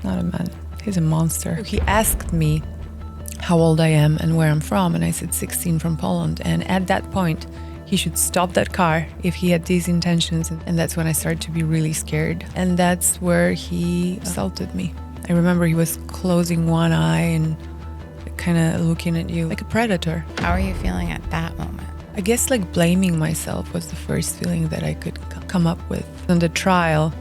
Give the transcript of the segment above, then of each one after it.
not a man. He's a monster. He asked me how old I am and where I'm from, and I said 16 from Poland. And at that point, he should stop that car if he had these intentions. And that's when I started to be really scared. And that's where he assaulted me. I remember he was closing one eye and kind of looking at you like a predator. How are you feeling at that moment? I guess like blaming myself was the first feeling that I could come up with. On the trial,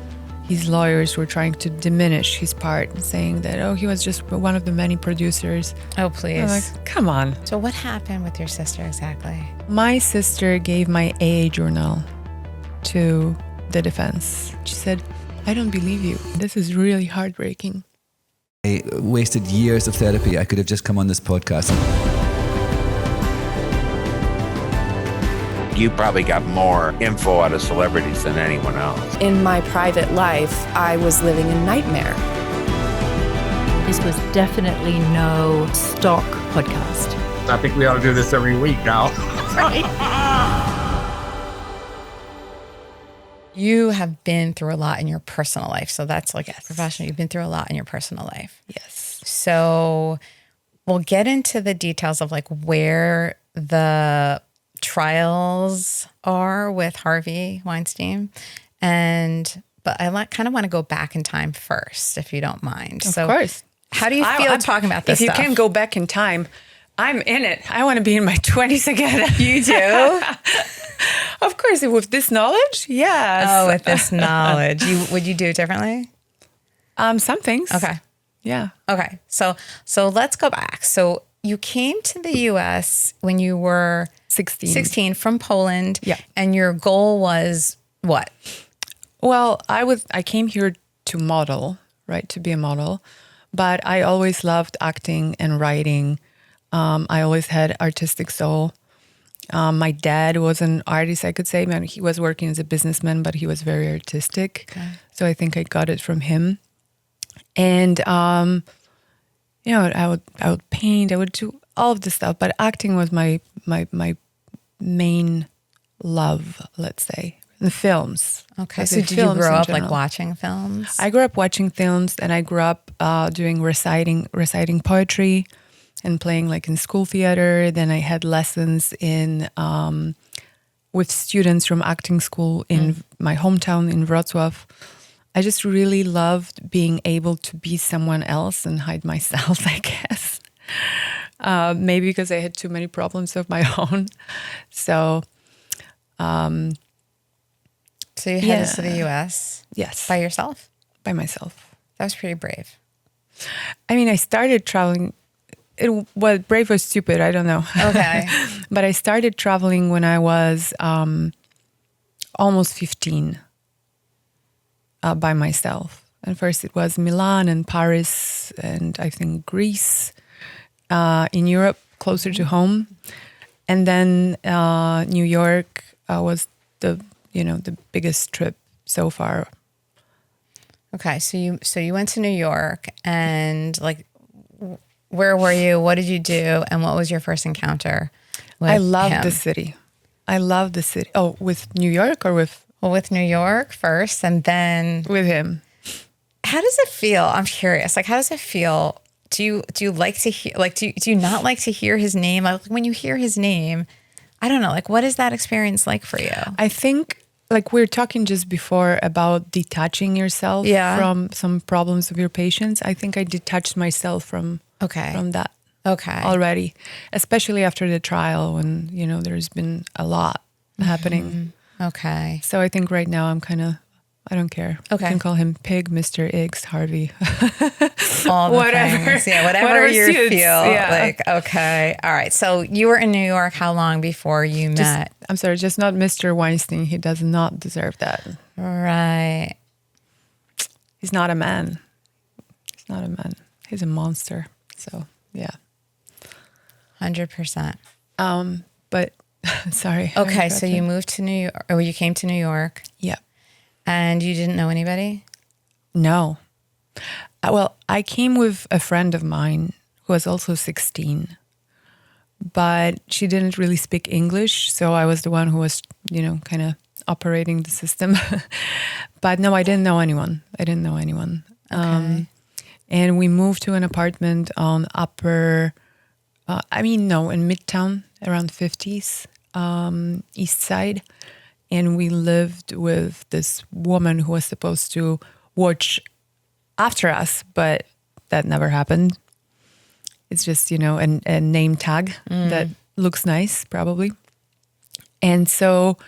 his lawyers were trying to diminish his part, saying that, oh, he was just one of the many producers. Oh, please. I'm like, come on. So what happened with your sister exactly? My sister gave my AA journal to the defense. She said, I don't believe you. This is really heartbreaking. I wasted years of therapy. I could have just come on this podcast. You probably got more info out of celebrities than anyone else. In my private life, I was living a nightmare. This was definitely no stock podcast. I think we ought to do this every week now. You have been through a lot in your personal life. So that's like professional. You've been through a lot in your personal life. Yes. So we'll get into the details of like where the trials are with Harvey Weinstein. But I kind of want to go back in time first, if you don't mind. Of course. How do you feel talking about this If you stuff? can go back in time, I'm in it. I want to be in my 20s again. You do? Of course, with this knowledge, yes. Oh, with this knowledge. Would you do it differently? Some things. Okay. Yeah. Okay. So let's go back. So you came to the U.S. when you were 16 from Poland. Yeah. And your goal was what? Well, I came here to model, right? To be a model. But I always loved acting and writing. I always had artistic soul. My dad was an artist, I could say. Man, he was working as a businessman, but he was very artistic. Okay. So I think I got it from him. And I would paint. I would do all of this stuff. But acting was my main love, let's say. The films. Okay. So did you grow up like watching films? I grew up watching films, and I grew up doing reciting poetry and playing like in school theater. Then I had lessons with students from acting school in my hometown in Wrocław. I just really loved being able to be someone else and hide myself, I guess. Maybe because I had too many problems of my own. So you headed to the U.S.? Yes. By yourself? By myself. That was pretty brave. I mean, I started traveling. Brave or stupid, I don't know. Okay. But I started traveling when I was almost 15 by myself. And first it was Milan and Paris and I think Greece, in Europe, closer to home. And then New York was the biggest trip so far. Okay, so you went to New York, and like, where were you? What did you do? And what was your first encounter with I love him? the city. I love the city. Oh, with New York or with? Well, with New York first, and then with him. How does it feel? I'm curious. Like, how does it feel? Do you like to hear? Like, do you not like to hear his name? Like, when you hear his name, I don't know. Like, what is that experience like for you? I think, like we were talking just before about detaching yourself from some problems of your patients. I think I detached myself from that already, especially after the trial when, there's been a lot happening. Okay. So I think right now I don't care. Okay. You can call him Pig, Mr. X, Harvey. All the whatever. things. Yeah, whatever you suits. feel Yeah. like. Okay. All right. So you were in New York how long before you met? I'm sorry, just not Mr. Weinstein. He does not deserve that. Right. He's not a man. He's not a man. He's a monster. So, yeah. 100%. But, sorry. Okay. So you moved to New York, or you came to New York. Yeah. And you didn't know anybody? No. Well, I came with a friend of mine who was also 16, but she didn't really speak English. So I was the one who was, kind of operating the system. But no, I didn't know anyone. Okay. And we moved to an apartment on in Midtown, around 50s, East Side. And we lived with this woman who was supposed to watch after us, but that never happened. It's just, a name tag that looks nice, probably. And so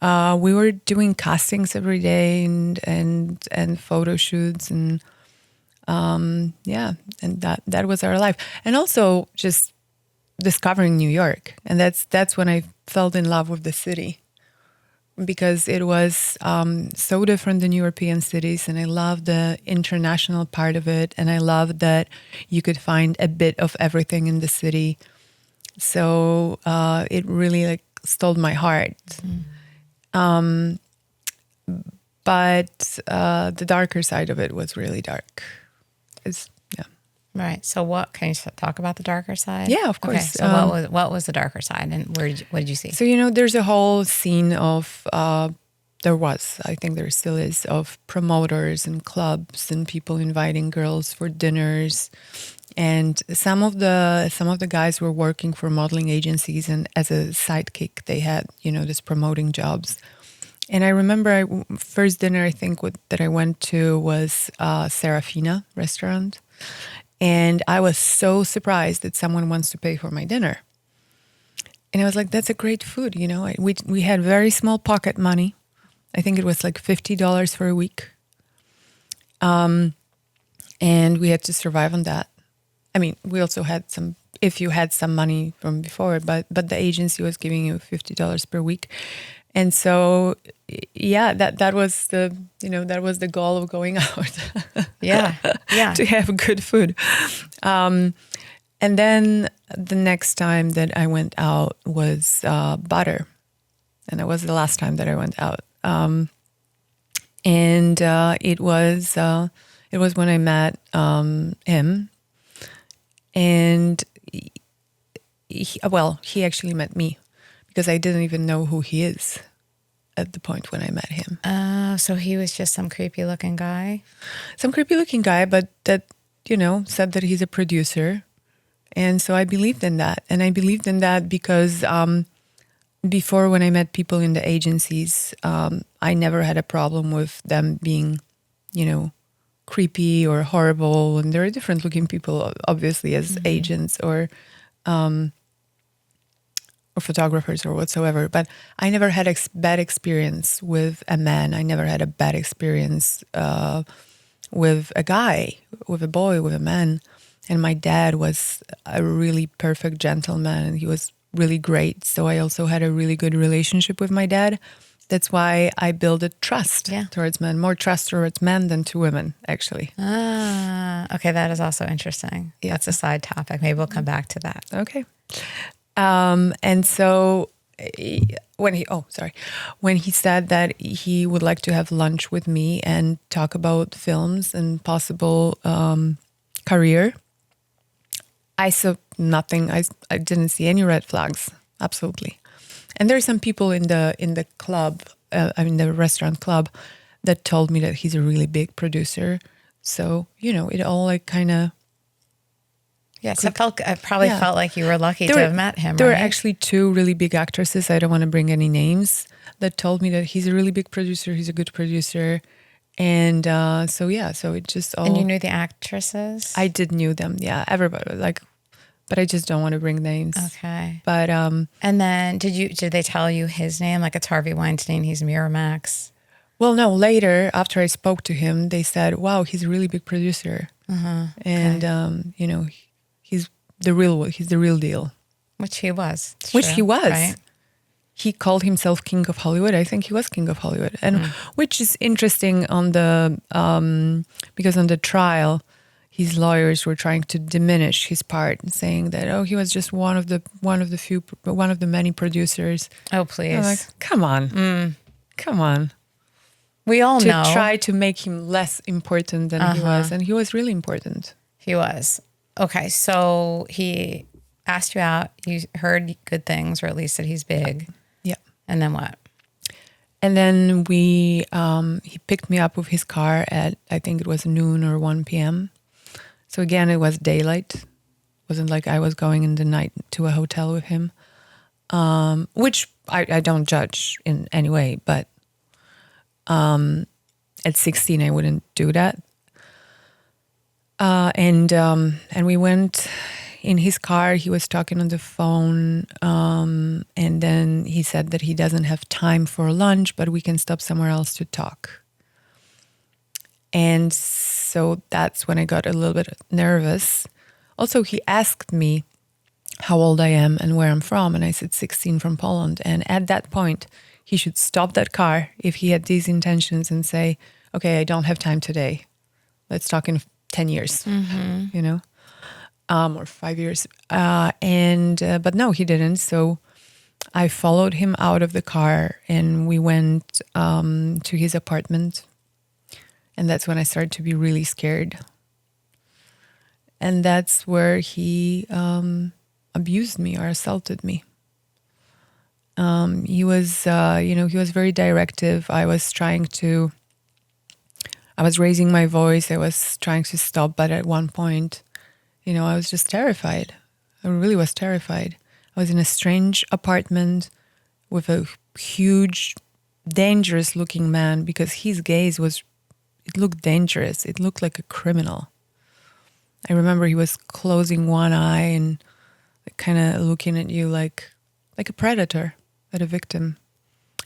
we were doing castings every day and photo shoots and and that was our life. And also just discovering New York. And that's when I fell in love with the city, because it was so different than European cities. And I loved the international part of it. And I loved that you could find a bit of everything in the city. So it really stole my heart. But the darker side of it was really dark. Right. So what, can you talk about the darker side? Yeah, of course. Okay. So what was the darker side, and what did you see? So, there's a whole scene of, I think there still is, of promoters and clubs and people inviting girls for dinners. And some of the guys were working for modeling agencies, and as a sidekick, they had, this promoting jobs. And I remember first dinner I think that I went to was Serafina restaurant. And I was so surprised that someone wants to pay for my dinner. And I was like, that's a great food, We had very small pocket money. I think it was like $50 for a week. And we had to survive on that. I mean, we also had if you had some money from before, but the agency was giving you $50 per week. And so, yeah, that was the goal of going out. Yeah. To have good food. And then the next time that I went out was Butter. And that was the last time that I went out. It was when I met him. And he actually met me, because I didn't even know who he is at the point when I met him. So he was just some creepy looking guy? Some creepy looking guy, but that, said that he's a producer. And so I believed in that. And I believed in that because before, when I met people in the agencies, I never had a problem with them being, creepy or horrible. And there are different looking people, obviously, as agents or photographers or whatsoever. But I never had a bad experience with a man. I never had a bad experience with a guy, with a boy, with a man. And my dad was a really perfect gentleman, and he was really great. So I also had a really good relationship with my dad. That's why I built a trust towards men, more trust towards men than to women, actually. Okay, that is also interesting. Yeah. That's a side topic. Maybe we'll come back to that. Okay. And so when he said that he would like to have lunch with me and talk about films and possible career, I saw nothing. I didn't see any red flags. Absolutely. And there are some people in the club, the restaurant club, that told me that he's a really big producer. So, it all kind of. Yes, I probably felt like you were lucky to have met him. There were actually two really big actresses, I don't want to bring any names, that told me that he's a really big producer, he's a good producer. And so it just all... And you knew the actresses? I did knew them, yeah, everybody, but I just don't want to bring names. Okay. But... and then did they tell you his name? Like, it's Harvey Weinstein, he's Miramax? Well, no, later, after I spoke to him, they said, wow, he's a really big producer. And, he's the real deal. Which he was. He was. Right? He called himself King of Hollywood. I think he was King of Hollywood. And which is interesting on the because on the trial, his lawyers were trying to diminish his part, saying that he was just one of the many producers. Oh, please. I'm like, come on. We all know. To try to make him less important than he was, and he was really important. He was. Okay, so he asked you out. You heard good things, or at least that he's big. Yeah. And then what? And then he picked me up with his car at, I think it was noon or 1 p.m. So again, it was daylight. It wasn't like I was going in the night to a hotel with him, which I don't judge in any way. But at 16, I wouldn't do that. And we went in his car. He was talking on the phone, and then he said that he doesn't have time for lunch, but we can stop somewhere else to talk. And so that's when I got a little bit nervous. Also, he asked me how old I am and where I'm from, and I said 16 from Poland. And at that point, he should stop that car if he had these intentions and say, okay, I don't have time today. Let's talk in 10 years, you know, or 5 years. But no, he didn't. So I followed him out of the car and we went to his apartment. And that's when I started to be really scared. And that's where he abused me or assaulted me. He was, he was very directive. I was raising my voice. I was trying to stop, but at one point, I was just terrified. I really was terrified. I was in a strange apartment with a huge, dangerous looking man because his gaze it looked dangerous. It looked like a criminal. I remember he was closing one eye and kind of looking at you like a predator, at a victim.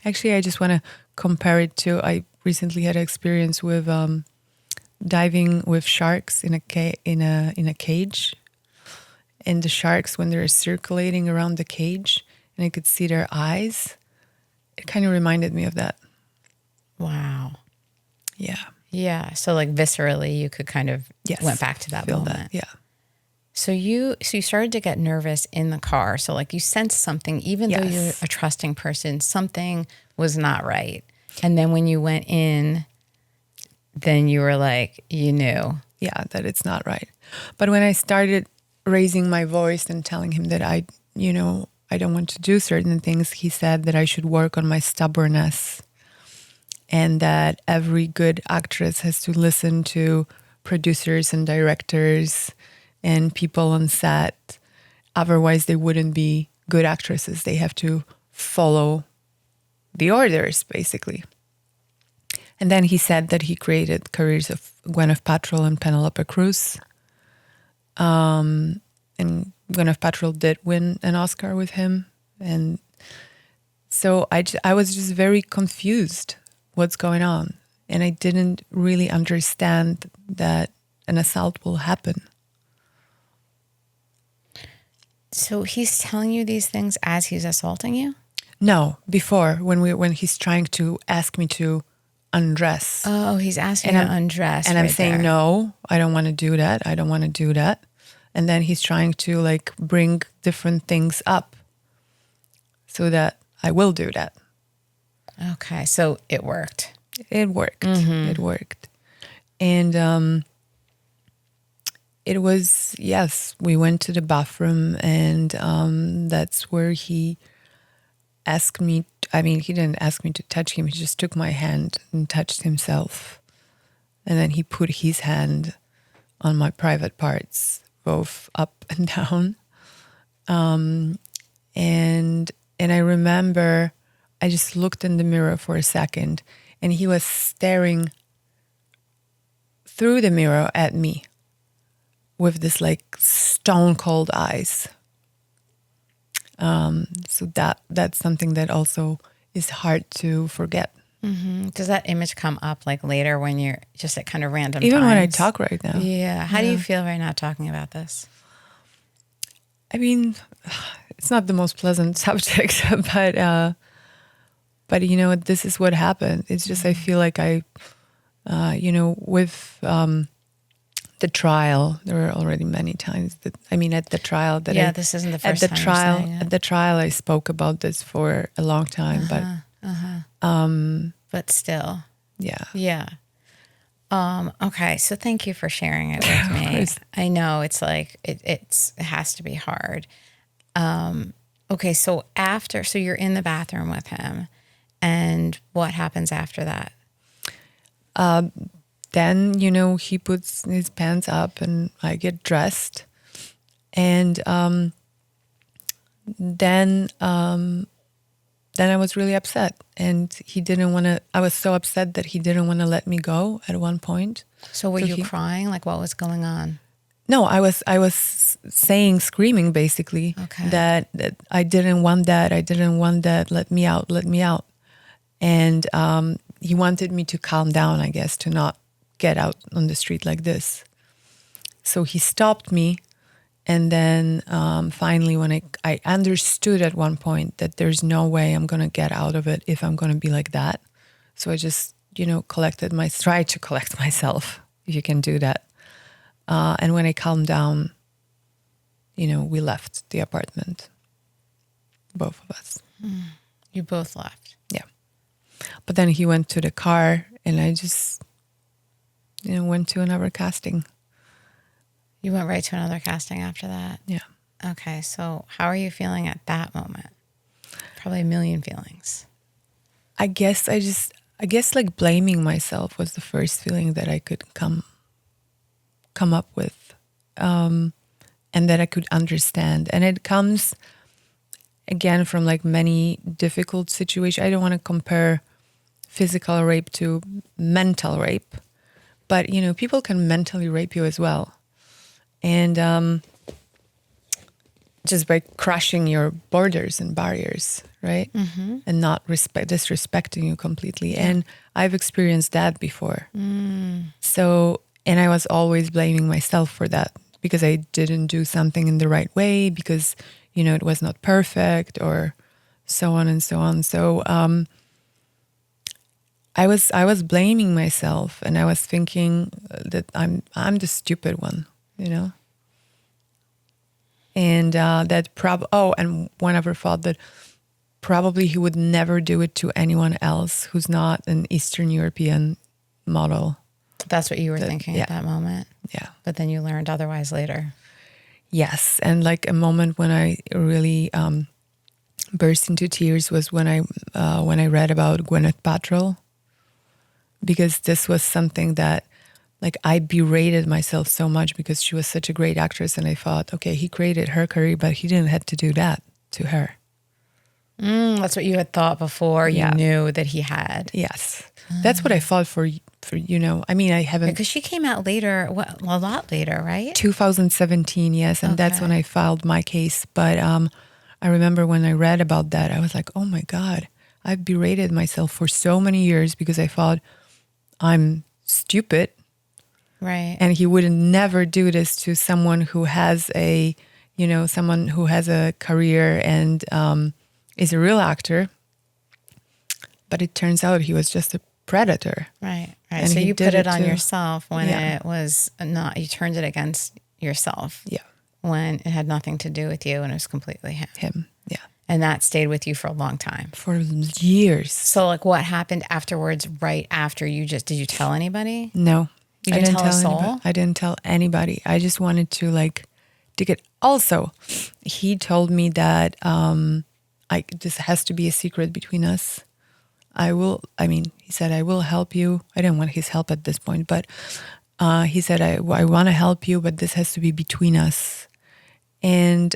Actually, I just want to compare it to, I recently had an experience with diving with sharks in a cage, and the sharks, when they're circulating around the cage, and I could see their eyes, it kind of reminded me of that. Wow. Yeah. Yeah. So like viscerally, you could kind of went back to that feel moment. that, yeah. So you started to get nervous in the car. So like you sensed something, even though you're a trusting person, something was not right. And then when you went in, then you were like, you knew. Yeah, that it's not right. But when I started raising my voice and telling him that I don't want to do certain things, he said that I should work on my stubbornness and that every good actress has to listen to producers and directors and people on set. Otherwise, they wouldn't be good actresses. They have to follow the orders, basically. And then he said that he created careers of Gwyneth Paltrow and Penelope Cruz. And Gwyneth Paltrow did win an Oscar with him. And so I was just very confused what's going on. And I didn't really understand that an assault will happen. So he's telling you these things as he's assaulting you? No, before, when he's trying to ask me to undress. Oh, he's asking you to undress. And I'm saying, no, I don't want to do that. I don't want to do that. And then he's trying to bring different things up so that I will do that. Okay, so it worked. It worked. Mm-hmm. It worked. And it was, we went to the bathroom and that's where he asked me, he didn't ask me to touch him. He just took my hand and touched himself. And then he put his hand on my private parts, both up and down. And I remember I just looked in the mirror for a second and he was staring through the mirror at me with this stone cold eyes. So that's something that also is hard to forget. Mm-hmm. Does that image come up later when you're just at kind of random Even times? when I talk right now. Yeah. How do you feel right now talking about this? It's not the most pleasant subject, but this is what happened. It's just, I feel like with the trial, there were already many times at the trial that this isn't the first time you're saying it. At the trial, I spoke about this for a long time, but still. Yeah. Yeah. Okay. So thank you for sharing it with me. I know it's it has to be hard. Okay. So you're in the bathroom with him and what happens after that? then, he puts his pants up and I get dressed. And then I was really upset, and he didn't want to. I was so upset that he didn't want to let me go at one point. So were you crying? Like, what was going on? No, I was screaming basically that I didn't want that. I didn't want that. Let me out. Let me out. And he wanted me to calm down, I guess, to not get out on the street like this. So he stopped me. And then finally, when I understood at one point that there's no way I'm going to get out of it if I'm going to be like that. So I just, tried to collect myself, if you can do that. And when I calmed down, we left the apartment. Both of us. You both left? Yeah. But then he went to the car and I just, went to another casting. You went right to another casting after that? Yeah. Okay, so how are you feeling at that moment? Probably a million feelings. I guess like blaming myself was the first feeling that I could come up with, and that I could understand. And it comes again from like many difficult situations. I don't want to compare physical rape to mental rape, but people can mentally rape you as well. And just by crushing your borders and barriers, right? Mm-hmm. And not disrespecting you completely. Yeah. And I've experienced that before. So, and I was always blaming myself for that because I didn't do something in the right way, because, it was not perfect, or so on and so on. So I was blaming myself, and I was thinking that I'm the stupid one. And and one other thought that probably he would never do it to anyone else who's not an Eastern European model. That's what you were thinking at that moment? Yeah. But then you learned otherwise later. Yes. And like a moment when I really burst into tears was when I read about Gwyneth Paltrow, because this was something that, like, I berated myself so much because she was such a great actress, and I thought, okay, he created her career, but he didn't have to do that to her. That's what you had thought before you knew that he had. Yes. That's what I thought for I haven't... Because she came out later, a lot later, right? 2017, yes, and that's when I filed my case. But I remember when I read about that, I was like, oh my God, I've berated myself for so many years because I thought I'm stupid. Right. And he would never do this to someone who has a career and is a real actor. But it turns out he was just a predator. Right. And so you put it on to yourself when it was not, you turned it against yourself. Yeah. When it had nothing to do with you and it was completely him. Yeah. And that stayed with you for a long time. For years. So like what happened afterwards, right after did you tell anybody? No. You didn't tell a soul? Anybody. I didn't tell anybody. I just wanted to to get. Also, he told me that this has to be a secret between us. He said, I will help you. I didn't want his help at this point, but he said, I want to help you, but this has to be between us. And,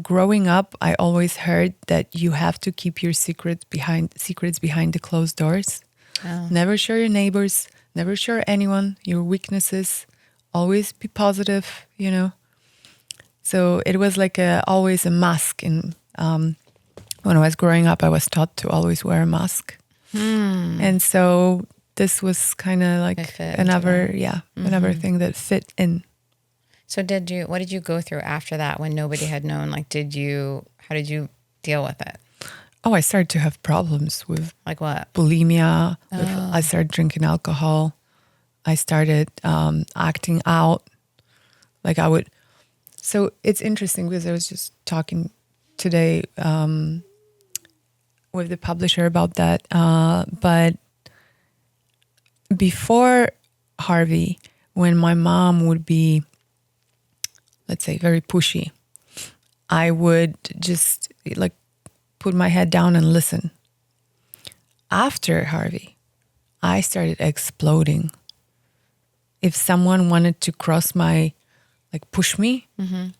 growing up, I always heard that you have to keep your secrets behind the closed doors. Oh. Never show your neighbors. Never show anyone your weaknesses. Always be positive, So it was like always a mask. And when I was growing up, I was taught to always wear a mask. And so this was kind of like another thing that fit in. So what did you go through after that when nobody had known? Like, how did you deal with it? Oh, I started to have problems with like what? Bulimia. I started drinking alcohol. I started acting out. Like I would. So it's interesting because I was just talking today with the publisher about that. But before Harvey, when my mom would be, let's say, very pushy, I would just put my head down and listen. After Harvey, I started exploding if someone wanted to push me,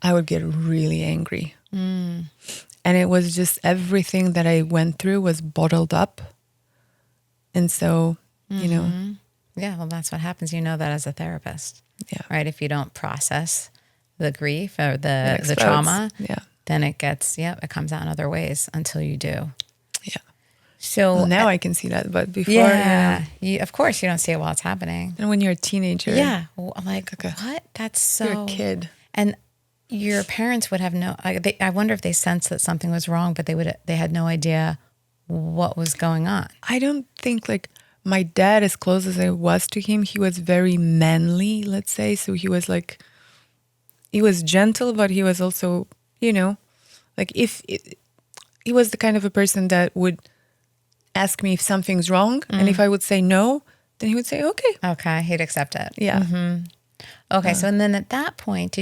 I would get really angry. And it was just everything that I went through was bottled up. And so, Yeah, well, that's what happens. You know that as a therapist, yeah. right? If you don't process the grief or the explodes. trauma, Yeah. then it it comes out in other ways until you do. Yeah. So Well, now I can see that, but before, of course, you don't see it while it's happening. and when you're a teenager, Yeah, well, I'm like, what? That's so. you're a kid. And your parents would have I wonder if they sensed that something was wrong, but they had no idea what was going on. I don't think my dad, as close as I was to him, he was very manly, let's say. So he was he was gentle, but he was also, he was the kind of a person that would ask me if something's wrong. And if I would say no, then he would say, okay. Okay, he'd accept it. Yeah. Okay, so and then at that point,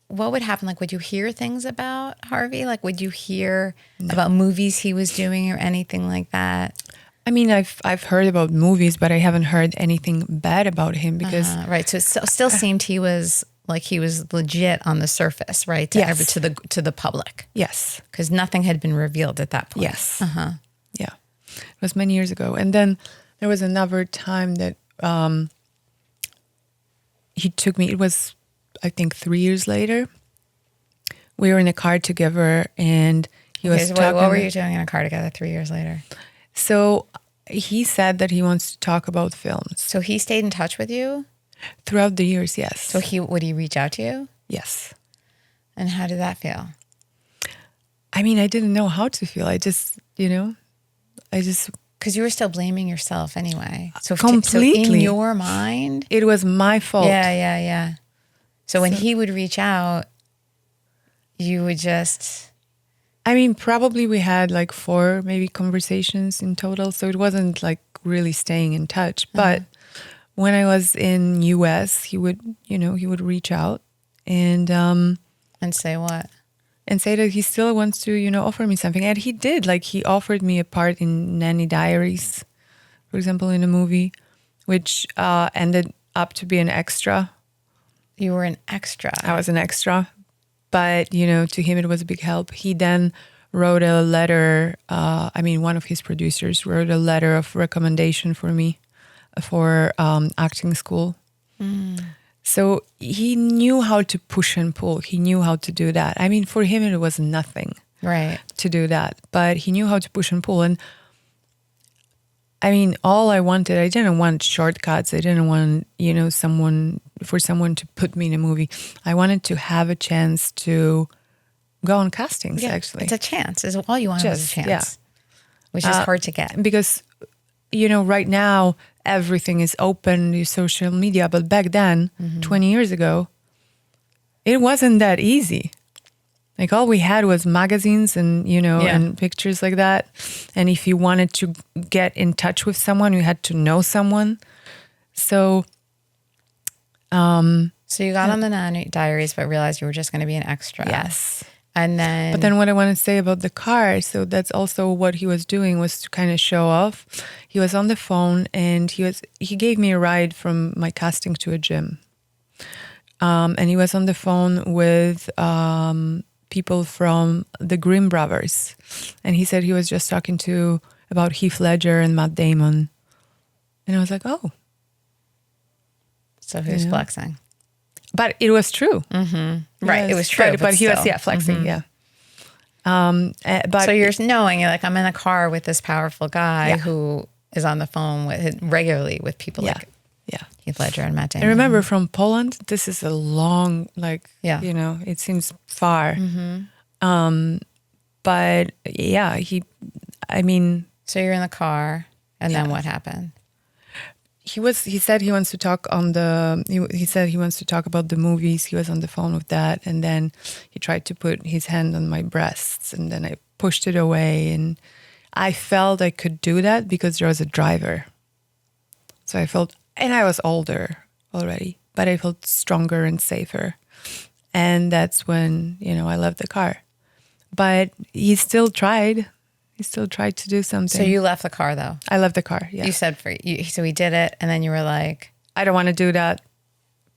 what would happen? Would you hear things about Harvey? Would you hear about movies he was doing or anything like that? I mean, I've heard about movies, but I haven't heard anything bad about him because right. So it still seemed he was legit on the surface, right? Yes. To the public. yes, Because nothing had been revealed at that point. yes, yeah, it was many years ago. And then there was another time that he took me. It was, I think, 3 years later. We were in a car together, and he was talking. What were you doing in a car together 3 years later? So he said that he wants to talk about films. So he stayed in touch with you? Throughout the years, yes. So would he reach out to you? Yes. And how did that feel? I mean, I didn't know how to feel. I just, Because you were still blaming yourself anyway. So completely. So in your mind, it was my fault. Yeah. So when he would reach out, you would just. I mean, probably we had 4 maybe conversations in total. So it wasn't really staying in touch. But when I was in US, he would reach out and say what? And say that he still wants to, offer me something. And he did. He offered me a part in Nanny Diaries, for example, in a movie, which ended up to be an extra. You were an extra. I was an extra. But, to him, it was a big help. He then wrote a letter. One of his producers wrote a letter of recommendation for me for acting school. So he knew how to push and pull. He knew how to do that. I mean, for him, it was nothing to do that. But he knew how to push and pull. And I mean, I didn't want shortcuts. I didn't want, someone to put me in a movie. I wanted to have a chance to go on castings, actually. It's a chance. All you wanted was a chance, which is hard to get. Because, right now, everything is open to social media. But back then, 20 years ago, it wasn't that easy. All we had was magazines and, and pictures like that. And if you wanted to get in touch with someone, you had to know someone. So, so you got on the Nanny Diaries, but realized you were just going to be an extra. Yes. But then what I want to say about the car, so that's also what he was doing, was to kind of show off. He was on the phone and he gave me a ride from my casting to a gym. And he was on the phone with people from the Grimm brothers. And he said he was just talking about Heath Ledger and Matt Damon. And I was like, oh. So he was flexing. But it was true. Right, it was true. But he was, flexing, yeah. But so you're knowing, I'm in a car with this powerful guy who is on the phone regularly with people like Heath Ledger and Matt Damon. I remember from Poland, this is a long, it seems far. But So you're in the car, and then what happened? He said he wants to talk he said he wants to talk about the movies. He was on the phone with that. And then he tried to put his hand on my breasts, and then I pushed it away. And I felt I could do that because there was a driver. So I felt, and I was older already, but I felt stronger and safer. And that's when, I left the car. But he still tried. He still tried to do something. So you left the car, though? I left the car, yeah. You said so he did it, and then you were like... I don't want to do that.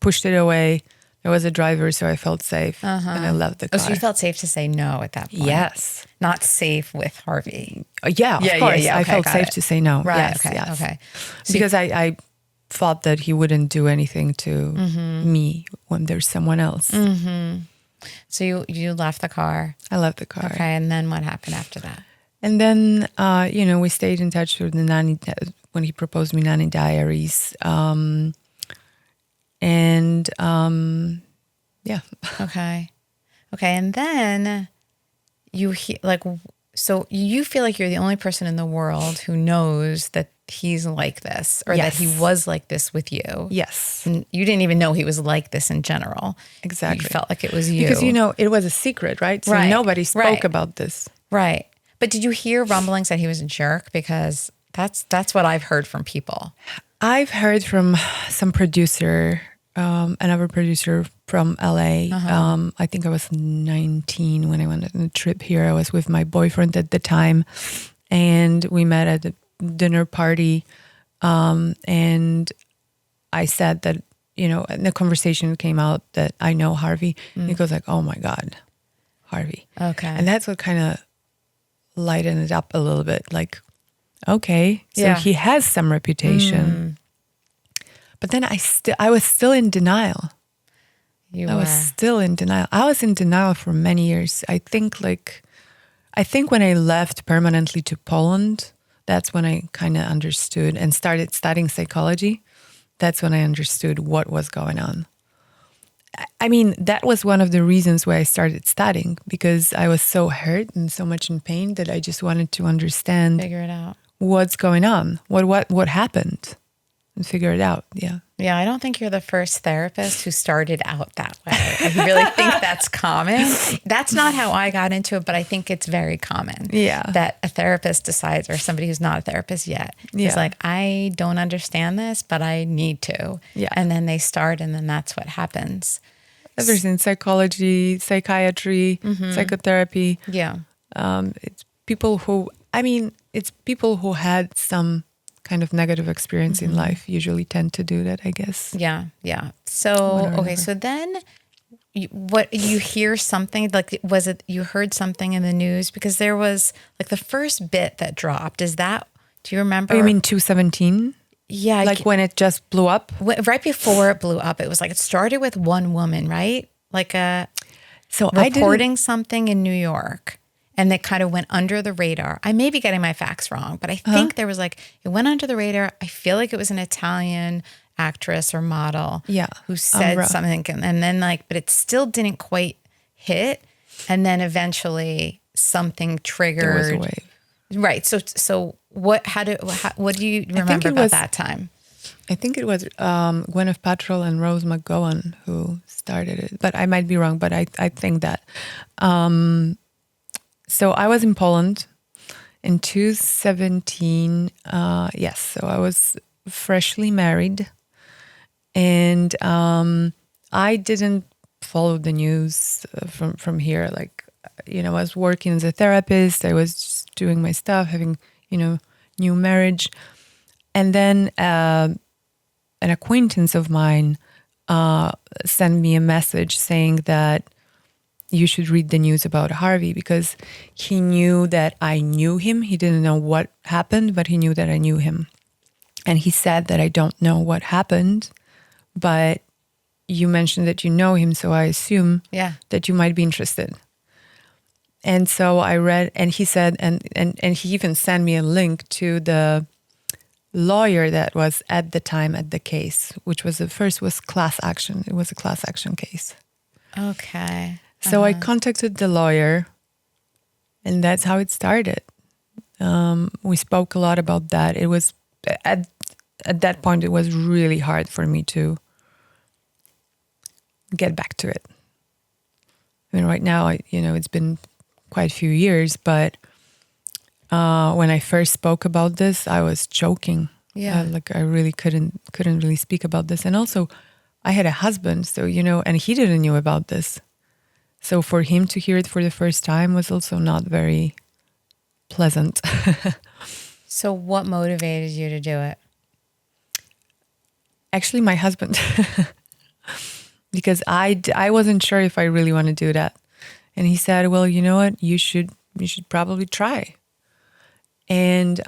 Pushed it away. There was a driver, so I felt safe, and I left the car. Oh, so you felt safe to say no at that point? Yes. Not safe with Harvey. Yeah, of course. Yeah. I Okay, felt got safe it. to say no. Right. Yes, Okay. yes. Okay. So Because I thought that he wouldn't do anything to me when there's someone else. So you left the car. I left the car. Okay. And then what happened after that? And then, we stayed in touch with the nanny when he proposed me nanny diaries. Yeah. Okay. And then so you feel like you're the only person in the world who knows that he's like this, or that he Yes. was like this with you. Yes. And you didn't even know he was like this in general. Exactly. You felt like it was you. Because, it was a secret, right? So Right, nobody spoke right. about this. Right. But did you hear rumblings that he was a jerk? Because that's what I've heard from people. I've heard from some producer, another producer from LA. I think I was 19 when I went on a trip here. I was with my boyfriend at the time, and we met at a dinner party. And I said that, in the conversation came out that I know Harvey. He goes like, "Oh my God, Harvey." Okay. And that's what kind of lightened it up a little bit. Like, okay, so Yeah. he has some reputation. But then I was still in denial. You I was still in denial. I was in denial for many years. I think when I left permanently to Poland, that's when I kind of understood and started studying psychology. That's when I understood what was going on. I mean, that was one of the reasons why I started studying, because I was so hurt and so much in pain that I just wanted to understand figure it out. what's going on, what happened, and figure it out. Yeah. Yeah, I don't think you're the first therapist who started out that way. I really think that's common. That's not how I got into it, but I think it's very common. Yeah. That a therapist decides, or somebody who's not a therapist yet, is like, I don't understand this, but I need to. Yeah. And then they start, and then that's what happens. There's in psychology, psychiatry, psychotherapy. Yeah. It's people who had some kind of negative experience in life usually tend to do that, I guess. Yeah. So, okay. So then you hear something, like, was it, you heard something in the news? Because there was like the first bit that dropped. Do you remember? Oh, you mean 217? Yeah. Like when it just blew up? Right before it blew up, it was like, it started with one woman, right? Like So reporting something in New York, and they kind of went under the radar. I may be getting my facts wrong, but I think there was like, it went under the radar. I feel like it was an Italian actress or model who said something, and then but it still didn't quite hit. And then eventually something triggered. There was a wave. Right. So what do you remember about that time? I think it was Gwyneth Paltrow and Rose McGowan who started it, but I might be wrong, but I think that. So I was in Poland in 2017. Yes, so I was freshly married, and I didn't follow the news from here. Like, I was working as a therapist. I was just doing my stuff, having new marriage, and then an acquaintance of mine sent me a message saying that you should read the news about Harvey, because he knew that I knew him. He didn't know what happened, but he knew that I knew him. And he said that I don't know what happened, but you mentioned that you know him, so I assume that you might be interested. And so I read, and he said, and he even sent me a link to the lawyer that was at the time at the case, which was was class action. It was a class action case. Okay. So I contacted the lawyer, and that's how it started. We spoke a lot about that. It was at that point, it was really hard for me to get back to it. I mean, right now, it's been quite a few years, but when I first spoke about this, I was choking. Yeah. I really couldn't really speak about this. And also, I had a husband, so, and he didn't know about this. So for him to hear it for the first time was also not very pleasant. So what motivated you to do it? Actually, my husband, because I wasn't sure if I really want to do that. And he said, well, you know what? You should probably try. And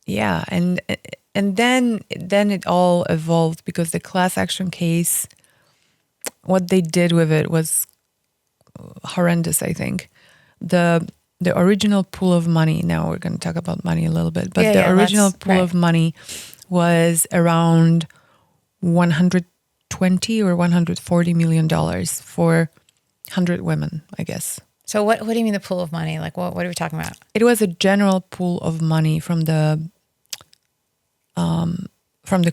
yeah, and then it all evolved because the class action case, what they did with it was horrendous, I think. The original pool of money, now we're going to talk about money a little bit, but the original pool of money was around 120 or 140 million dollars for 100 women, I guess. So what do you mean the pool of money? Like what are we talking about? It was a general pool of money from the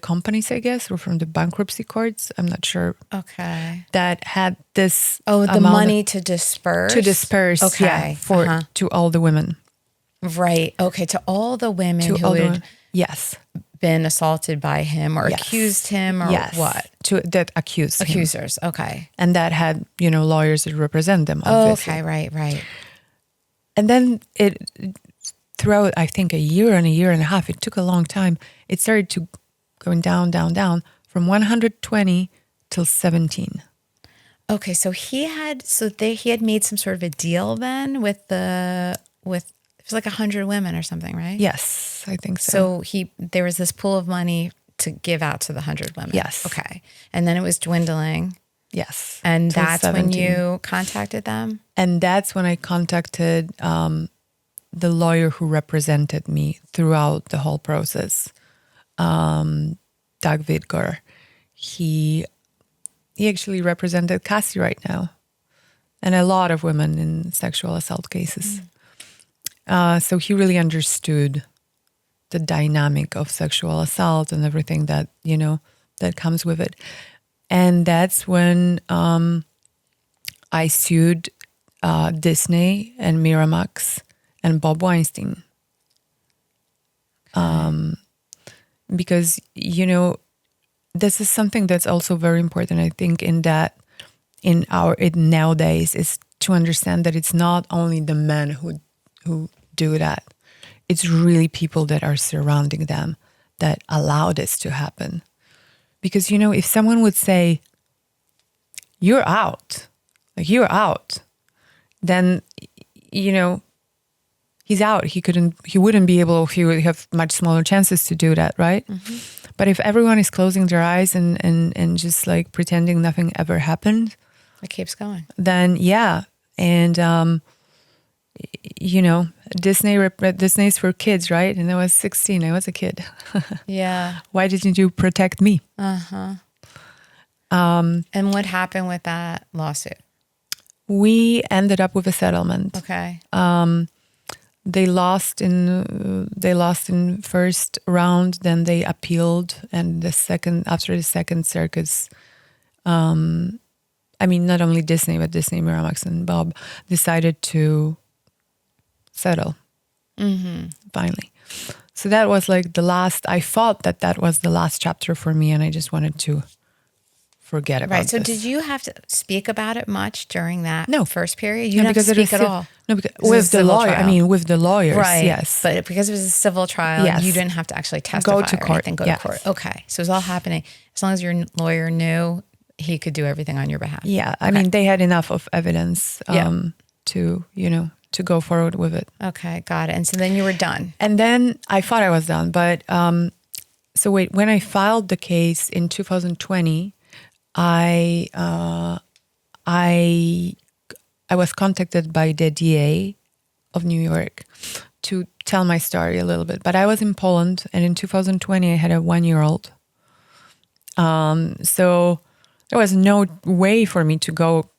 companies, I guess, or from the bankruptcy courts. I'm not sure. Okay. That had this the money to disperse? To disperse, okay. Yeah, to all the women. Right. Okay, to all the women who had yes. been assaulted by him or yes. accused him or yes. what? That accused him. Accusers, okay. And that had, lawyers that represent them, obviously. Oh, okay, right. And then throughout, I think, a year and a half, it took a long time, it started to going down from 120 till 17. Okay, so he had made some sort of a deal then with it was like 100 women or something, right? Yes, I think so. So there was this pool of money to give out to the 100 women. Yes. Okay. And then it was dwindling. Yes. And that's 17. when you contacted them? And that's when I contacted the lawyer who represented me throughout the whole process, Doug Vidgor. He actually represented Cassie right now and a lot of women in sexual assault cases. So he really understood the dynamic of sexual assault and everything that, that comes with it. And that's when I sued Disney and Miramax and Bob Weinstein. Because, this is something that's also very important, I think, in nowadays is to understand that it's not only the men who do that. It's really people that are surrounding them that allow this to happen. Because, if someone would say, you're out, then, he's out. He wouldn't be able, he would have much smaller chances to do that, right? Mm-hmm. But if everyone is closing their eyes and just like pretending nothing ever happened. It keeps going. Then, yeah. And, Disney's for kids, right? And I was 16. I was a kid. Yeah. Why didn't you protect me? Uh-huh. And what happened with that lawsuit? We ended up with a settlement. Okay. They lost in first round, then they appealed, and after the second circus, not only Disney, but Disney, Miramax, and Bob decided to settle. Mm-hmm. Finally. So that was like the last, I thought that was the last chapter for me, and I just wanted to forget about it. Right. So did you have to speak about it much during that first period? You didn't have to speak at all? No, because with the lawyer. Trial. With the lawyers, right. Yes. But because it was a civil trial, you didn't have to actually testify. Go to court. Go to court. Okay. So it was all happening. As long as your lawyer knew, he could do everything on your behalf. Yeah. Okay. They had enough of evidence to go forward with it. Okay. Got it. And so then you were done. And then I thought I was done. But when I filed the case in 2020, I was contacted by the DA of New York to tell my story a little bit. But I was in Poland, and in 2020 I had a 1-year-old. So there was no way for me to go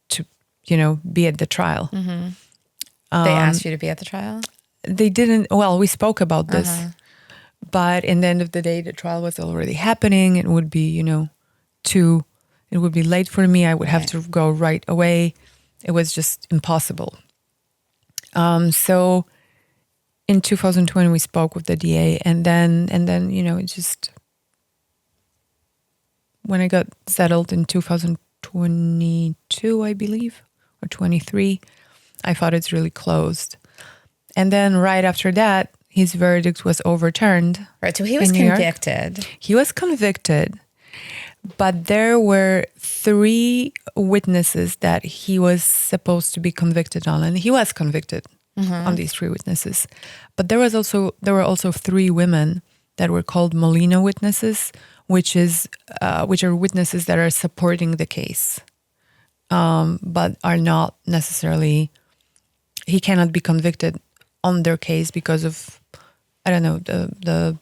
to, be at the trial. Mm-hmm. They asked you to be at the trial? They didn't. Well, we spoke about this. But in the end of the day, the trial was already happening. It would be, it would be late for me. I would have to go right away. It was just impossible. So in 2020, we spoke with the DA, and then, it just, when I got settled in 2022, I believe, or 23, I thought it's really closed. And then right after that, his verdict was overturned. Right. So he was in New York. convicted. He was convicted, but there were 3 witnesses that he was supposed to be convicted on, and he was convicted on these 3 witnesses. But there were also 3 women that were called Molina witnesses, which are witnesses that are supporting the case, but are not necessarily. He cannot be convicted on their case because of, I don't know, the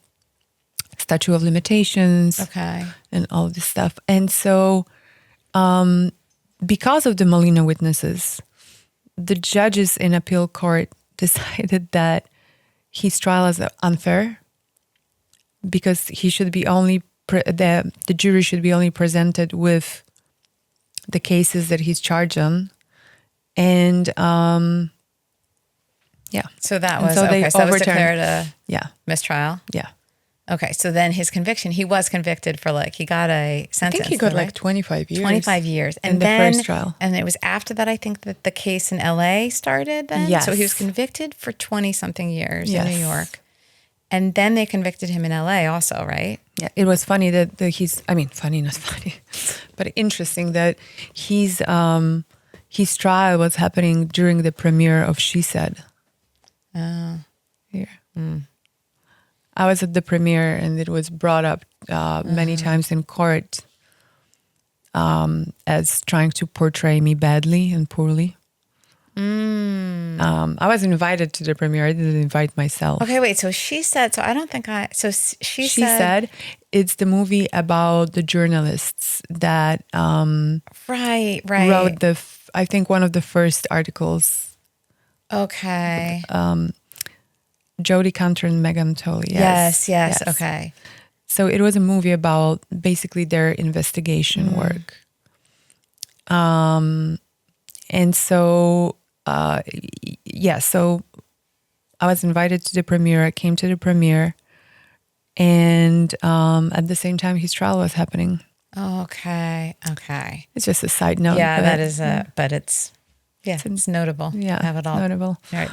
statute of limitations, Okay. and all this stuff. And so, because of the Molina witnesses, the judges in appeal court decided that his trial is unfair because he should be only the jury should be only presented with the cases that he's charged on, and yeah. So that And was so they okay. So that was overturned- declared a Yeah, mistrial. yeah. Okay. So then his conviction, he was convicted for he got a I sentence. think he got though, like right? 25 years. 25 years. in the first trial. And it was after that, I think, that the case in LA started then. Yes. So he was convicted for 20 something years in Yes. New York. And then they convicted him in LA also, right? Yeah, it was funny that funny, not funny, but interesting that his trial was happening during the premiere of She Said. Oh. Here. I was at the premiere, and it was brought up many times in court as trying to portray me badly and poorly. I was invited to the premiere. I didn't invite myself. Okay, wait. So She Said, so I don't think She She said it's the movie about the journalists that Right. wrote I think one of the first articles. Okay. Jodie Cantor and Megan Tolley. Yes. Okay. So it was a movie about basically their investigation work. And so, so I was invited to the premiere. I came to the premiere, and at the same time, his trial was happening. Okay. It's just a side note. Yeah, but that is but it's notable. Yeah, Have it all. notable. All right.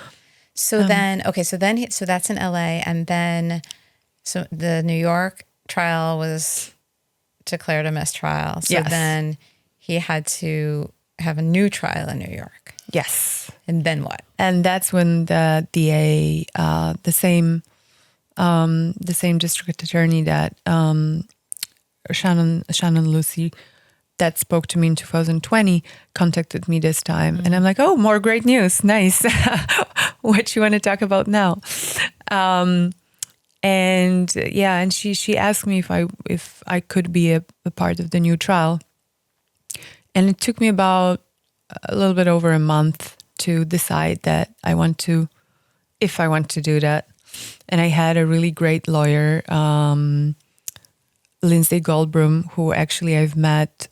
So so that's in LA, and then so the New York trial was declared a mistrial. So Yes. then he had to have a new trial in New York. Yes. And then what? And that's when the DA, the same district attorney that Shannon Lucy that spoke to me in 2020 contacted me this time, and I'm like, oh, more great news, nice. What you want to talk about now? And she asked me if I could be a part of the new trial, and it took me about a little bit over a month to decide that if I want to do that. And I had a really great lawyer, Lindsay Goldbrum, who actually I've met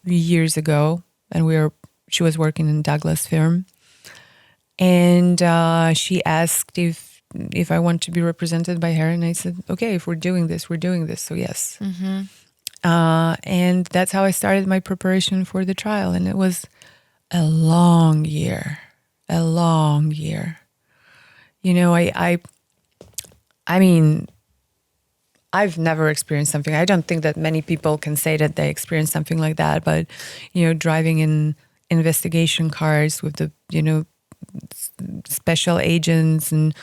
years ago, and she was working in Douglas firm, and she asked if I want to be represented by her, and I said, okay, if we're doing this, we're doing this, so yes. And that's how I started my preparation for the trial, and it was a long year. You know, I mean, I've never experienced something. I don't think that many people can say that they experienced something like that, but, you know, driving in investigation cars with the, you know, special agents and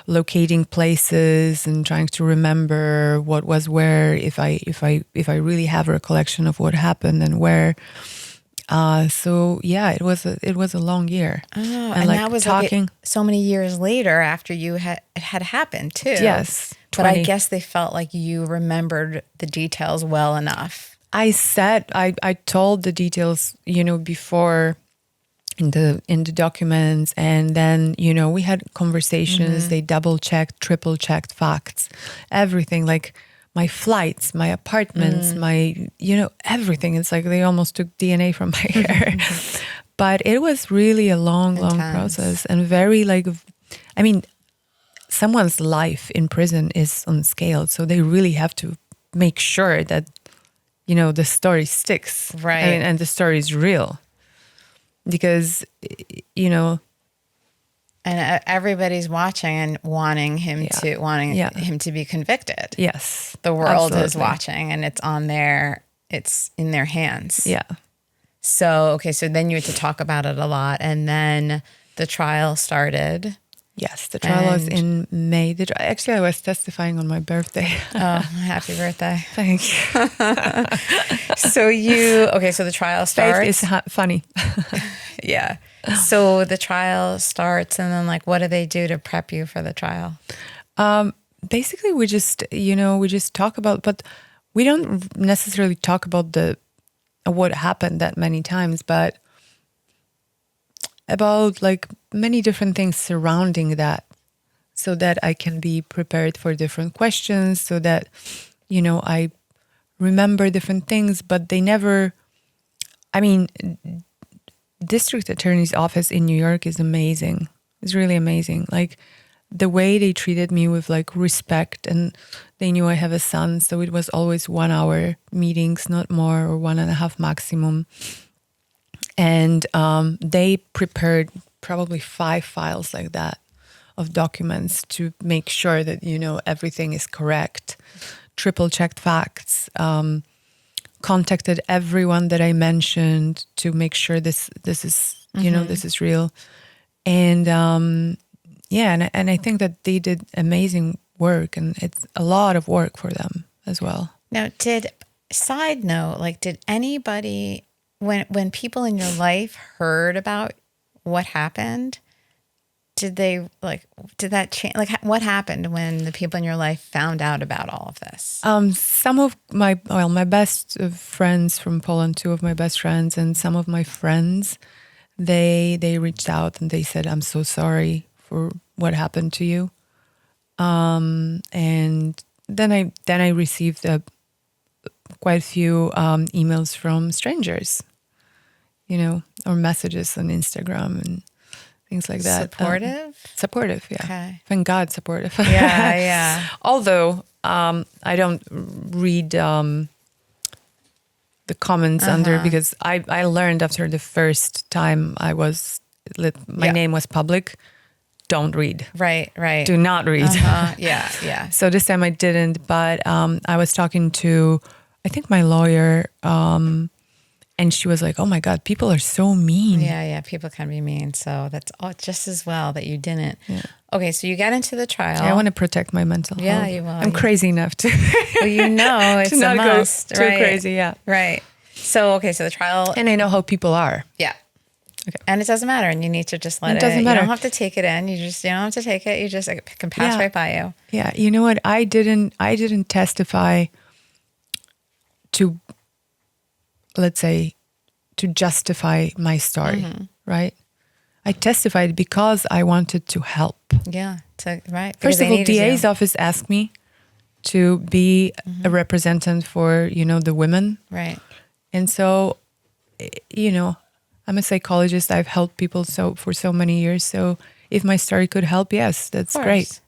locating places and trying to remember what was where, if I really have a recollection of what happened and where. So yeah, it was a long year. Oh, and that was talking so many years later after it had happened too. Yes. But I guess they felt like you remembered the details well enough. I told the details, you know, before in the documents, and then, you know, we had conversations. They double checked, triple checked facts, everything, like my flights, my apartments, my, you know, everything. It's like they almost took DNA from my hair. But it was really a long process, and very someone's life in prison is on scale, so they really have to make sure that, you know, the story sticks, right? And the story is real, because, you know, And everybody's watching and wanting him to be convicted. Yes. The world is absolutely. watching, and it's in their hands. Yeah. So then you had to talk about it a lot, and then the trial started. Yes, the trial was And- in May. Actually, I was testifying on my birthday. Oh, happy birthday. Thank you. So the trial starts. Faith is funny. Yeah. So the trial starts, and then like, what do they do to prep you for the trial? Basically, we just talk about, but we don't necessarily talk about what happened that many times, but about like many different things surrounding that, so that I can be prepared for different questions, so that, I remember different things, but they never, district attorney's office in New York is amazing. It's really amazing. Like the way they treated me with like respect, and they knew I have a son. So it was always 1 hour meetings, not more, or 1.5 maximum. And they prepared probably 5 files like that of documents to make sure that, everything is correct, triple checked facts, contacted everyone that I mentioned to make sure this is, this is real. And and I think that they did amazing work, and it's a lot of work for them as well. Now, did anybody, when people in your life heard about what happened, did that change? Like, what happened when the people in your life found out about all of this? Some of my best friends from Poland, 2 of my best friends, and some of my friends, they reached out and they said, "I'm so sorry for what happened to you." And then I received quite a few emails from strangers, or messages on Instagram and things like that. Supportive, yeah. Okay. Thank God, supportive. Yeah, yeah. Although I don't read the comments under, because I learned after the first time my name was public, don't read. Right. Do not read. Yeah. So this time I didn't, but I was talking to, I think, my lawyer, and she was like, "Oh my God, people are so mean." Yeah. People can be mean. So that's just as well that you didn't. Yeah. Okay, so you get into the trial. I want to protect my mental health. Yeah, you will. I'm crazy enough to. Well, it's to a not must. go too crazy. Yeah. Right. So the trial. And I know how people are. Yeah. Okay. And it doesn't matter, and you need to just let it. It doesn't matter. You don't have to take it in. You don't have to take it. You just it can pass right by you. Yeah. You know what? I didn't testify to, let's say, to justify my story, right? I testified because I wanted to help. Yeah. Right. First of all, DA's office asked me to be a representative for, the women. Right. And so, I'm a psychologist. I've helped people for so many years. So if my story could help, yes, that's great.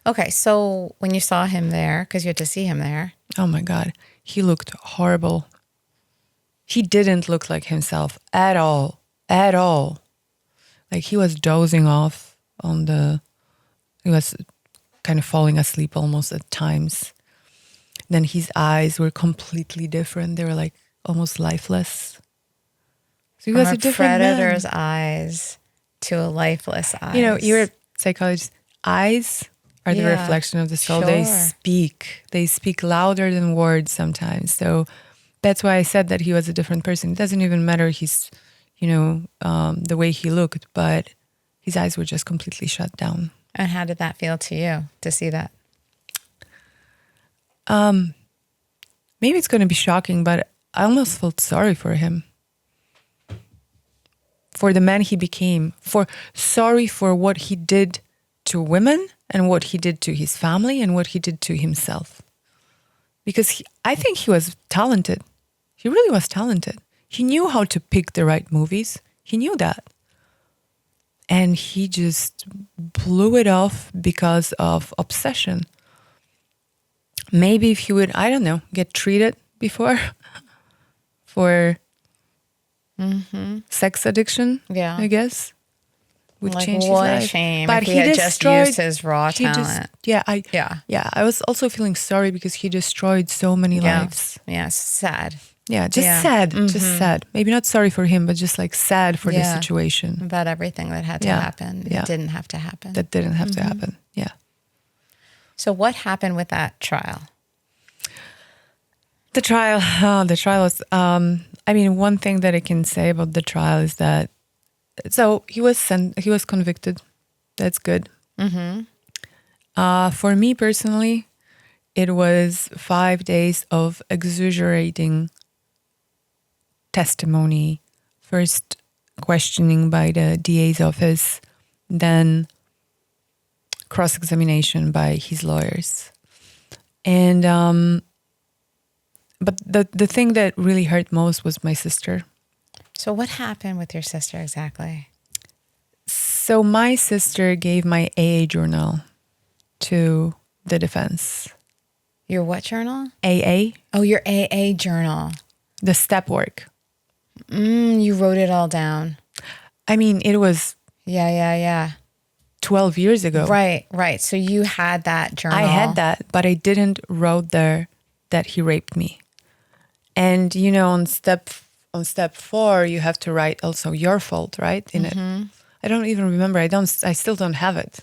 Okay. So when you saw him there, because you had to see him there. Oh my God. He looked horrible. He didn't look like himself at all. At all. Like he was dozing off he was kind of falling asleep almost at times. Then his eyes were completely different. They were like almost lifeless. So he was a different predator's man. Eyes to a lifeless eye. You're a psychologist. Eyes are the reflection of the soul. Sure. They speak louder than words sometimes. So that's why I said that he was a different person. It doesn't even matter he's, the way he looked, but his eyes were just completely shut down. And how did that feel to you to see that? Maybe it's going to be shocking, but I almost felt sorry for him. For the man he became. Sorry for what he did to women and what he did to his family and what he did to himself. Because I think he was talented. He really was talented. He knew how to pick the right movies. He knew that. And he just blew it off because of obsession. Maybe if he would, I don't know, get treated before for sex addiction, I guess. would Like, change his what a life. shame But if he had just used his raw he just- talent. yeah. I was also feeling sorry because he destroyed so many lives. Yeah, sad. Yeah, just Yeah. sad, just sad. Maybe not sorry for him, but just like sad for the Yeah. situation. About everything that had to Yeah. happen. Yeah. It didn't have to happen. That didn't have to happen. Yeah. So what happened with that trial? The trial was, I mean, one thing that I can say about the trial is that, so he was convicted. That's good. For me personally, it was 5 days of exaggerating testimony. First questioning by the DA's office, then cross-examination by his lawyers. And but the thing that really hurt most was my sister. So what happened with your sister exactly? So my sister gave my AA journal to the defense. Your what journal? AA, Oh, your AA journal. the step work. You wrote it all down. I mean, it was Yeah. 12 years ago. Right. So you had that journal. I had that, but I didn't wrote there that he raped me. And you know, on step 4, you have to write also your fault, right? In it. I don't even remember. I still don't have it.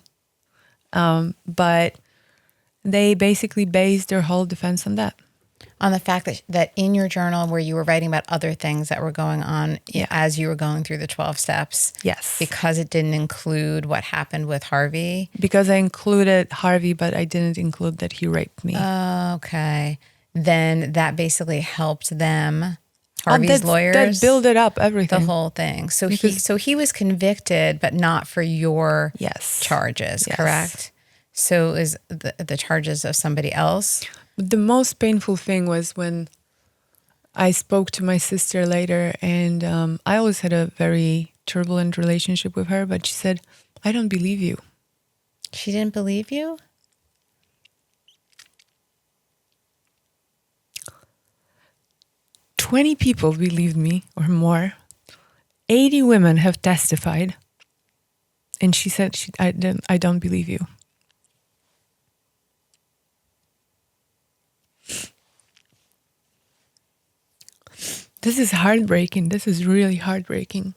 But they basically based their whole defense on that. On the fact that in your journal where you were writing about other things that were going on as you were going through the 12 steps. Yes. Because it didn't include what happened with Harvey. Because I included Harvey, but I didn't include that he raped me. Okay. Then that basically helped them, Harvey's lawyers. That built it up, everything. The whole thing. So he was convicted, but not for your charges, correct? So is the charges of somebody else? The most painful thing was when I spoke to my sister later, and I always had a very turbulent relationship with her, but she said, I don't believe you. She didn't believe you? 20 people believed me or more. 80 women have testified. And she said, I don't believe you. This is heartbreaking. This is really heartbreaking.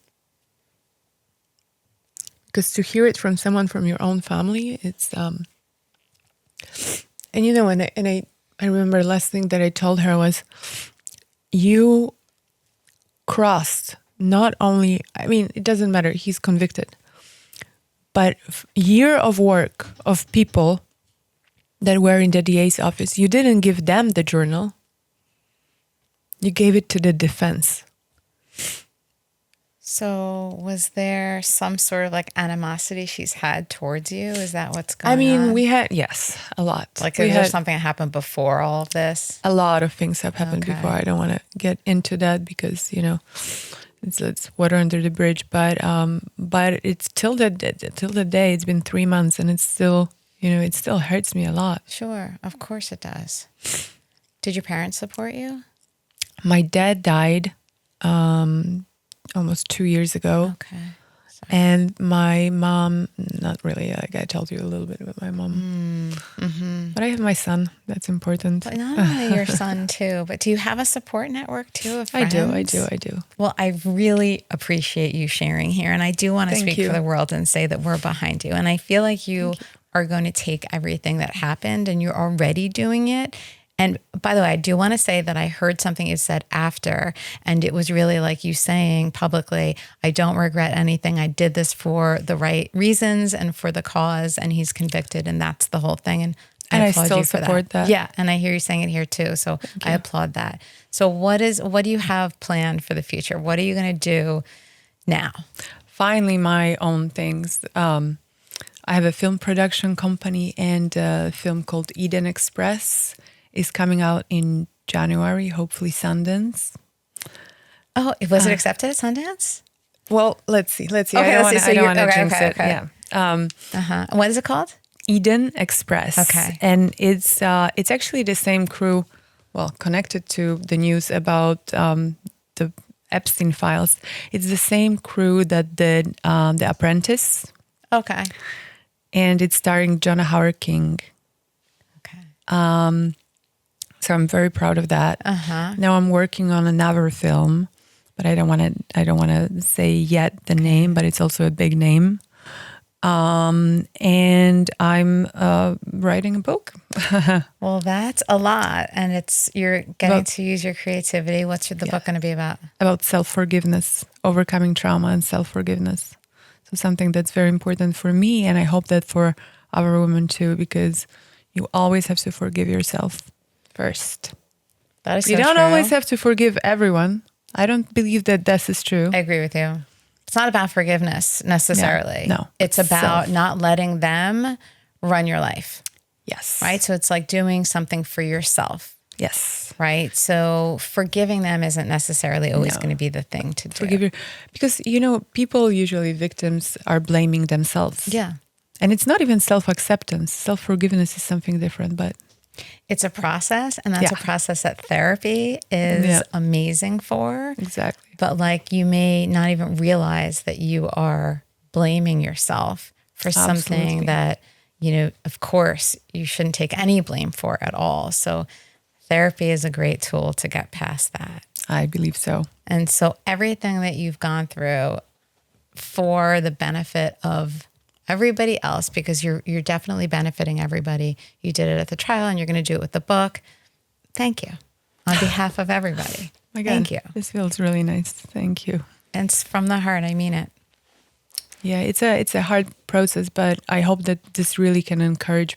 Because to hear it from someone from your own family, it's and you know, I remember the last thing that I told her was, you crossed not only, I mean, it doesn't matter, he's convicted, but year of work of people that were in the DA's office. You didn't give them the journal. You gave it to the defense. So was there some sort of like animosity she's had towards you? Is that what's going on? I mean, we had, yes, a lot. Like, is there something that happened before all of this? A lot of things have happened before. I don't want to get into that because, you know, it's water under the bridge. But it's till the day, it's been 3 months and it's still, you know, it still hurts me a lot. Sure, of course it does. Did your parents support you? My dad died almost 2 years ago. Okay. Sorry. And my mom, not really, like I told you a little bit about my mom. But I have my son. That's important. But not only your son too, but do you have a support network too of friends? I do. Well, I really appreciate you sharing here. And I do want to speak for the world and say that we're behind you. And I feel like you are going to take everything that happened and you're already doing it. And by the way, I do want to say that I heard something you said after, and it was really like you saying publicly, I don't regret anything. I did this for the right reasons and for the cause, and he's convicted, and that's the whole thing. And I applaud still you for support that. Yeah, and I hear you saying it here too, so I applaud that. So what do you have planned for the future? What are you going to do now? Finally, my own things. I have a film production company and a film called Eden Express. Is coming out in January, hopefully Sundance. Oh, was it accepted at Sundance? Well, let's see. Okay, I don't want to jinx it. Okay. Yeah. What is it called? Eden Express. Okay. And it's actually the same crew, well, connected to the news about the Epstein files. It's the same crew that did The Apprentice, Okay. and it's starring Jonah Howard King. Okay. So I'm very proud of that. Uh-huh. Now I'm working on another film, but I don't want to say yet the name, but it's also a big name. And I'm writing a book. Well, that's a lot, and you're getting to use your creativity. What's the book going to be about? About self-forgiveness, overcoming trauma and self-forgiveness. So something that's very important for me, and I hope that for other women too, because you always have to forgive yourself first. That is so You don't true. always have to forgive everyone. I don't believe that this is true. I agree with you. It's not about forgiveness necessarily. No. It's about Self. not letting them run your life, Yes. right? So it's like doing something for yourself, Yes. right? So forgiving them isn't necessarily always No. going to be the thing to do. Forgive your, because people usually victims are blaming themselves. Yeah. And it's not even self-acceptance. Self-forgiveness is something different, but It's a process, and that's Yeah. a process that therapy is Yeah. amazing for. exactly. But like you may not even realize that you are blaming yourself for something Absolutely. that, of course, you shouldn't take any blame for at all. So therapy is a great tool to get past that. I believe so. And so everything that you've gone through for the benefit of everybody else, because you're definitely benefiting everybody. You did it at the trial, and you're going to do it with the book. Thank you on behalf of everybody. My God, Thank you. This feels really nice. Thank you. And it's from the heart. I mean it. Yeah, it's a hard process, but I hope that this really can encourage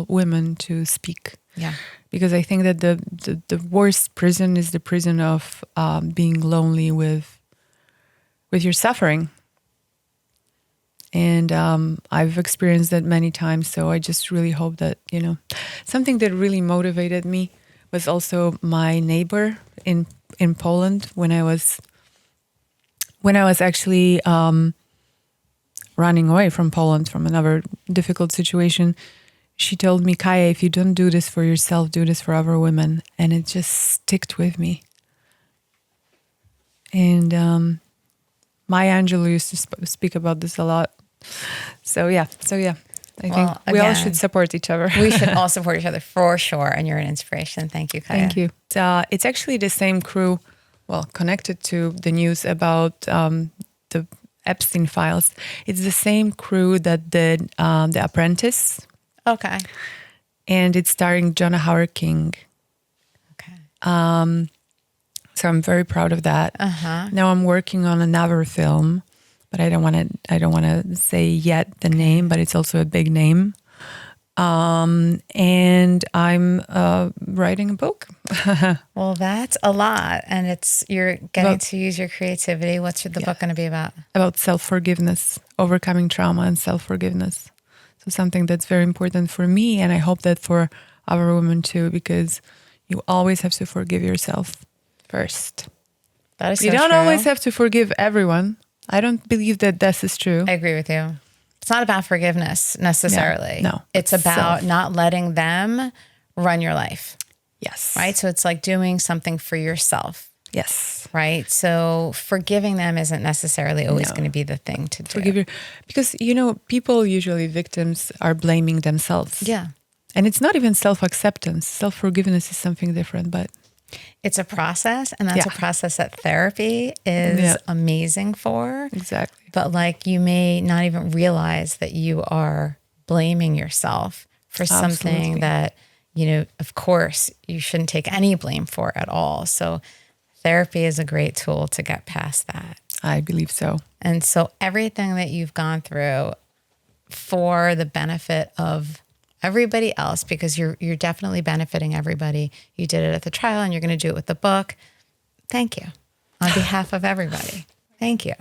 women to speak. Yeah. Because I think that the worst prison is the prison of being lonely with your suffering. And I've experienced that many times. So I just really hope that, something that really motivated me was also my neighbor in Poland when I was actually running away from Poland from another difficult situation. She told me, Kaja, if you don't do this for yourself, do this for other women. And it just sticked with me. And Maya Angelou used to speak about this a lot. So yeah. I think we all should support each other. We should all support each other for sure. And you're an inspiration. Thank you, Kaja. Thank you. It's actually the same crew, connected to the news about the Epstein files. It's the same crew that did The Apprentice. Okay. And it's starring Jonah Howard King. Okay. So I'm very proud of that. Uh-huh. Now I'm working on another film, but I don't want to say yet the name, but it's also a big name. And I'm writing a book. Well, that's a lot, and you're getting to use your creativity. What's the book going to be about? About self-forgiveness, overcoming trauma and self-forgiveness. So something that's very important for me, and I hope that for other women too, because you always have to forgive yourself first. That is so You don't true. always have to forgive everyone. I don't believe that this is true. I agree with you. It's not about forgiveness necessarily. No. It's about Self. not letting them run your life, Yes. right? So it's like doing something for yourself, Yes. right? So forgiving them isn't necessarily always No. going to be the thing to do. Forgive your, because people usually victims are blaming themselves. Yeah. And it's not even self-acceptance. Self-forgiveness is something different, but It's a process, and that's Yeah. a process that therapy is Yeah. amazing for. exactly. But like you may not even realize that you are blaming yourself for something Absolutely. that, of course, you shouldn't take any blame for at all. So therapy is a great tool to get past that. I believe so. And so everything that you've gone through for the benefit of everybody else, because you're definitely benefiting everybody. You did it at the trial, and you're going to do it with the book. Thank you on behalf of everybody. Thank you.